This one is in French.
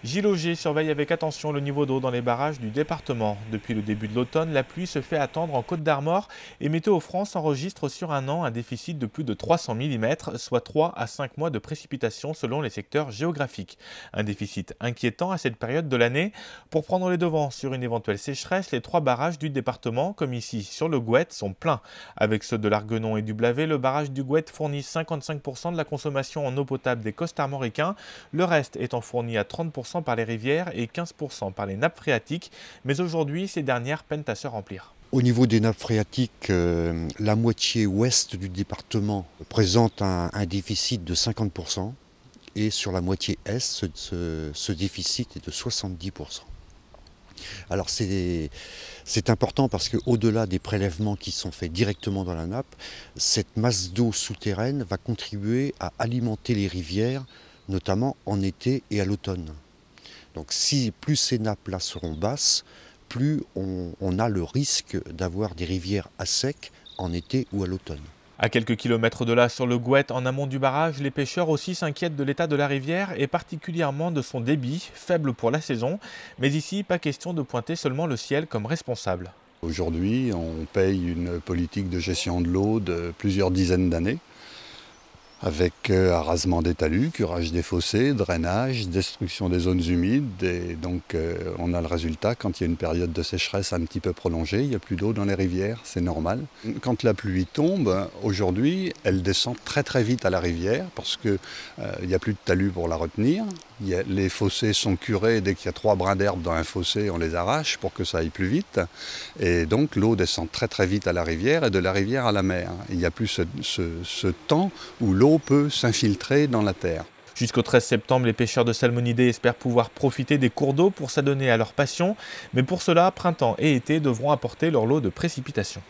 Gilles Auger surveille avec attention le niveau d'eau dans les barrages du département. Depuis le début de l'automne, la pluie se fait attendre en Côte-d'Armor et Météo France enregistre sur un an un déficit de plus de 300 mm, soit 3 à 5 mois de précipitations selon les secteurs géographiques. Un déficit inquiétant à cette période de l'année. Pour prendre les devants sur une éventuelle sécheresse, les 3 barrages du département, comme ici sur le Gouët, sont pleins. Avec ceux de l'Arguenon et du Blavet, le barrage du Gouët fournit 55% de la consommation en eau potable des costes-armoricains. Le reste étant fourni à 30% par les rivières et 15% par les nappes phréatiques, mais aujourd'hui, ces dernières peinent à se remplir. Au niveau des nappes phréatiques, la moitié ouest du département présente un déficit de 50% et sur la moitié est, ce déficit est de 70%. Alors c'est important parce qu'au-delà des prélèvements qui sont faits directement dans la nappe, cette masse d'eau souterraine va contribuer à alimenter les rivières, notamment en été et à l'automne. Donc si plus ces nappes-là seront basses, plus on a le risque d'avoir des rivières à sec en été ou à l'automne. À quelques kilomètres de là, sur le Gouët, en amont du barrage, les pêcheurs aussi s'inquiètent de l'état de la rivière et particulièrement de son débit, faible pour la saison. Mais ici, pas question de pointer seulement le ciel comme responsable. Aujourd'hui, on paye une politique de gestion de l'eau de plusieurs dizaines d'années, avec arasement des talus, curage des fossés, drainage, destruction des zones humides. Et donc on a le résultat, quand il y a une période de sécheresse un petit peu prolongée, il n'y a plus d'eau dans les rivières, c'est normal. Quand la pluie tombe, aujourd'hui, elle descend très très vite à la rivière parce qu'il n'y a plus de talus pour la retenir. Les fossés sont curés, dès qu'il y a 3 brins d'herbe dans un fossé, on les arrache pour que ça aille plus vite. Et donc l'eau descend très très vite à la rivière et de la rivière à la mer. Il n'y a plus ce temps où l'eau peut s'infiltrer dans la terre. Jusqu'au 13 septembre, les pêcheurs de salmonidés espèrent pouvoir profiter des cours d'eau pour s'adonner à leur passion. Mais pour cela, printemps et été devront apporter leur lot de précipitations.